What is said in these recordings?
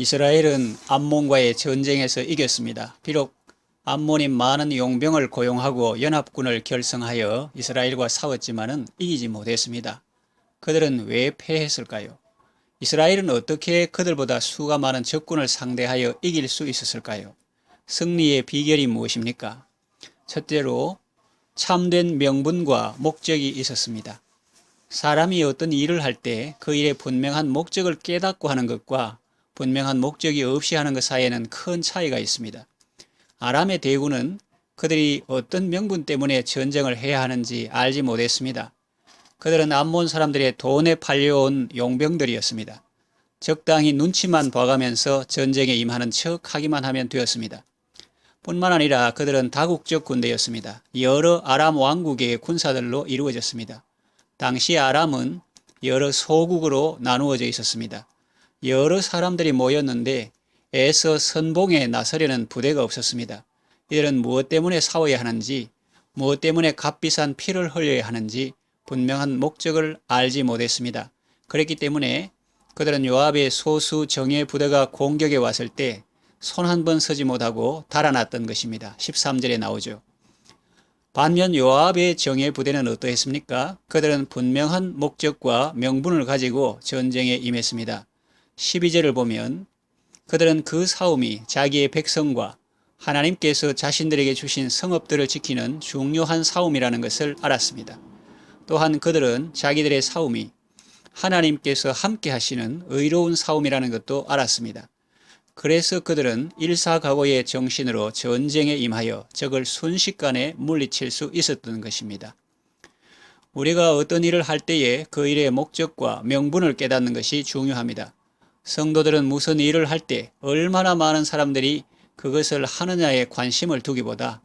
이스라엘은 암몬과의 전쟁에서 이겼습니다. 비록 암몬이 많은 용병을 고용하고 연합군을 결성하여 이스라엘과 싸웠지만은 이기지 못했습니다. 그들은 왜 패했을까요? 이스라엘은 어떻게 그들보다 수가 많은 적군을 상대하여 이길 수 있었을까요? 승리의 비결이 무엇입니까? 첫째로 참된 명분과 목적이 있었습니다. 사람이 어떤 일을 할 때 그 일의 분명한 목적을 깨닫고 하는 것과 분명한 목적이 없이 하는 것 사이에는 큰 차이가 있습니다. 아람의 대군은 그들이 어떤 명분 때문에 전쟁을 해야 하는지 알지 못했습니다. 그들은 암몬 사람들의 돈에 팔려온 용병들이었습니다. 적당히 눈치만 봐가면서 전쟁에 임하는 척 하기만 하면 되었습니다. 뿐만 아니라 그들은 다국적 군대였습니다. 여러 아람 왕국의 군사들로 이루어졌습니다. 당시 아람은 여러 소국으로 나누어져 있었습니다. 여러 사람들이 모였는데 애써 선봉에 나서려는 부대가 없었습니다. 이들은 무엇 때문에 싸워야 하는지, 무엇 때문에 값비싼 피를 흘려야 하는지 분명한 목적을 알지 못했습니다. 그렇기 때문에 그들은 요압의 소수 정예 부대가 공격에 왔을 때 손 한 번 서지 못하고 달아났던 것입니다. 13절에 나오죠. 반면 요압의 정예 부대는 어떠했습니까? 그들은 분명한 목적과 명분을 가지고 전쟁에 임했습니다. 12절을 보면 그들은 그 싸움이 자기의 백성과 하나님께서 자신들에게 주신 성읍들을 지키는 중요한 싸움이라는 것을 알았습니다. 또한 그들은 자기들의 싸움이 하나님께서 함께 하시는 의로운 싸움이라는 것도 알았습니다. 그래서 그들은 일사각오의 정신으로 전쟁에 임하여 적을 순식간에 물리칠 수 있었던 것입니다. 우리가 어떤 일을 할 때에 그 일의 목적과 명분을 깨닫는 것이 중요합니다. 성도들은 무슨 일을 할 때 얼마나 많은 사람들이 그것을 하느냐에 관심을 두기보다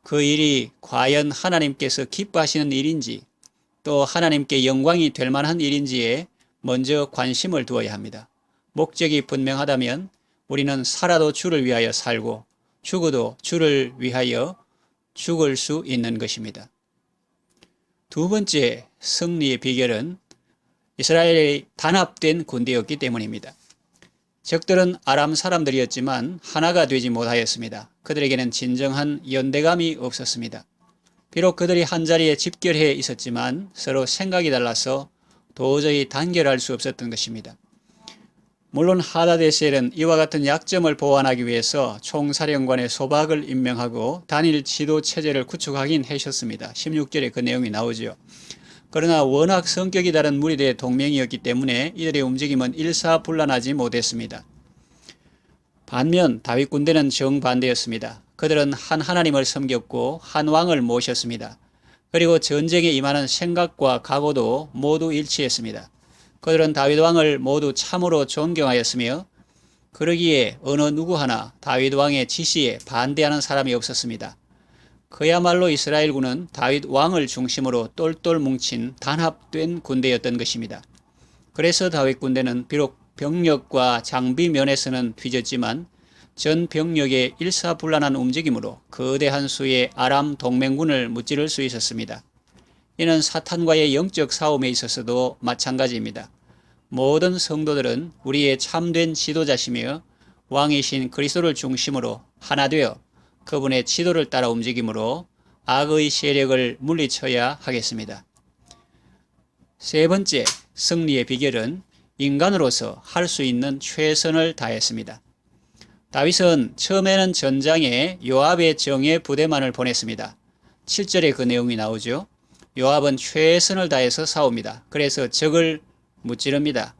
그 일이 과연 하나님께서 기뻐하시는 일인지 또 하나님께 영광이 될 만한 일인지에 먼저 관심을 두어야 합니다. 목적이 분명하다면 우리는 살아도 주를 위하여 살고 죽어도 주를 위하여 죽을 수 있는 것입니다. 두 번째 승리의 비결은 이스라엘의 단합된 군대였기 때문입니다. 적들은 아람 사람들이었지만 하나가 되지 못하였습니다. 그들에게는 진정한 연대감이 없었습니다. 비록 그들이 한자리에 집결해 있었지만 서로 생각이 달라서 도저히 단결할 수 없었던 것입니다. 물론 하다데셀은 이와 같은 약점을 보완하기 위해서 총사령관의 소박을 임명하고 단일 지도 체제를 구축하긴 하셨습니다. 16절에 그 내용이 나오죠. 그러나 워낙 성격이 다른 무리들의 동맹이었기 때문에 이들의 움직임은 일사불란하지 못했습니다. 반면 다윗 군대는 정반대였습니다. 그들은 한 하나님을 섬겼고 한 왕을 모셨습니다. 그리고 전쟁에 임하는 생각과 각오도 모두 일치했습니다. 그들은 다윗 왕을 모두 참으로 존경하였으며 그러기에 어느 누구 하나 다윗 왕의 지시에 반대하는 사람이 없었습니다. 그야말로 이스라엘군은 다윗 왕을 중심으로 똘똘 뭉친 단합된 군대였던 것입니다. 그래서 다윗 군대는 비록 병력과 장비 면에서는 뒤졌지만 전 병력의 일사불란한 움직임으로 거대한 수의 아람 동맹군을 무찌를 수 있었습니다. 이는 사탄과의 영적 싸움에 있어서도 마찬가지입니다. 모든 성도들은 우리의 참된 지도자시며 왕이신 그리스도를 중심으로 하나 되어 그분의 지도를 따라 움직임으로 악의 세력을 물리쳐야 하겠습니다. 세 번째 승리의 비결은 인간으로서 할 수 있는 최선을 다했습니다. 다윗은 처음에는 전장에 요압의 정예 부대만을 보냈습니다. 7절에 그 내용이 나오죠. 요압은 최선을 다해서 싸웁니다. 그래서 적을 무찌릅니다.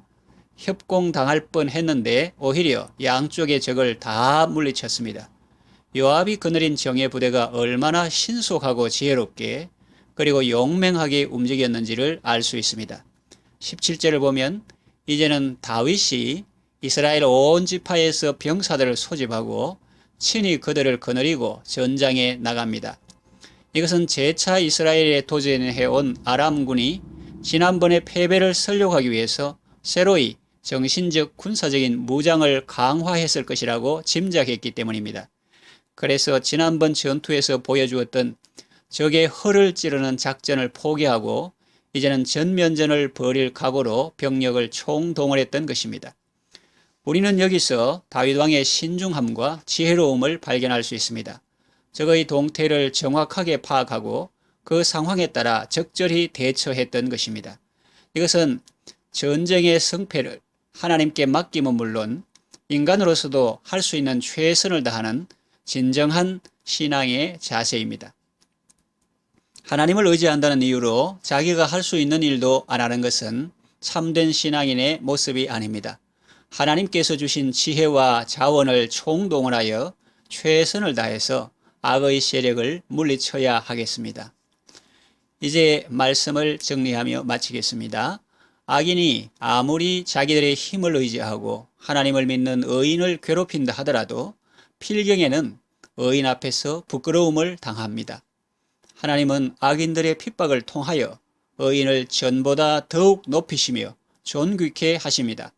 협공당할 뻔했는데 오히려 양쪽의 적을 다 물리쳤습니다. 요압이 거느린 정예 부대가 얼마나 신속하고 지혜롭게 그리고 용맹하게 움직였는지를 알 수 있습니다. 17절을 보면 이제는 다윗이 이스라엘 온 지파에서 병사들을 소집하고 친히 그들을 거느리고 전장에 나갑니다. 이것은 재차 이스라엘에 도전해온 아람군이 지난번에 패배를 설욕하기 위해서 새로이 정신적 군사적인 무장을 강화했을 것이라고 짐작했기 때문입니다. 그래서 지난번 전투에서 보여주었던 적의 허를 찌르는 작전을 포기하고 이제는 전면전을 벌일 각오로 병력을 총동원했던 것입니다. 우리는 여기서 다윗 왕의 신중함과 지혜로움을 발견할 수 있습니다. 적의 동태를 정확하게 파악하고 그 상황에 따라 적절히 대처했던 것입니다. 이것은 전쟁의 승패를 하나님께 맡김은 물론 인간으로서도 할 수 있는 최선을 다하는 진정한 신앙의 자세입니다. 하나님을 의지한다는 이유로 자기가 할 수 있는 일도 안 하는 것은 참된 신앙인의 모습이 아닙니다. 하나님께서 주신 지혜와 자원을 총동원하여 최선을 다해서 악의 세력을 물리쳐야 하겠습니다. 이제 말씀을 정리하며 마치겠습니다. 악인이 아무리 자기들의 힘을 의지하고 하나님을 믿는 의인을 괴롭힌다 하더라도 필경에는 의인 앞에서 부끄러움을 당합니다. 하나님은 악인들의 핍박을 통하여 의인을 전보다 더욱 높이시며 존귀케 하십니다.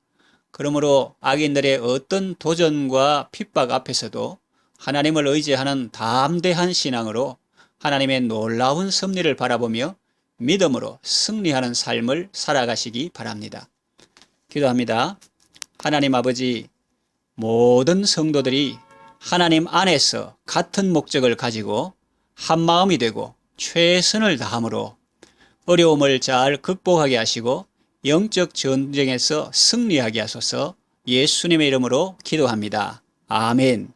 그러므로 악인들의 어떤 도전과 핍박 앞에서도 하나님을 의지하는 담대한 신앙으로 하나님의 놀라운 섭리를 바라보며 믿음으로 승리하는 삶을 살아가시기 바랍니다. 기도합니다. 하나님 아버지, 모든 성도들이 하나님 안에서 같은 목적을 가지고 한 마음이 되고 최선을 다함으로 어려움을 잘 극복하게 하시고 영적 전쟁에서 승리하게 하소서. 예수님의 이름으로 기도합니다. 아멘.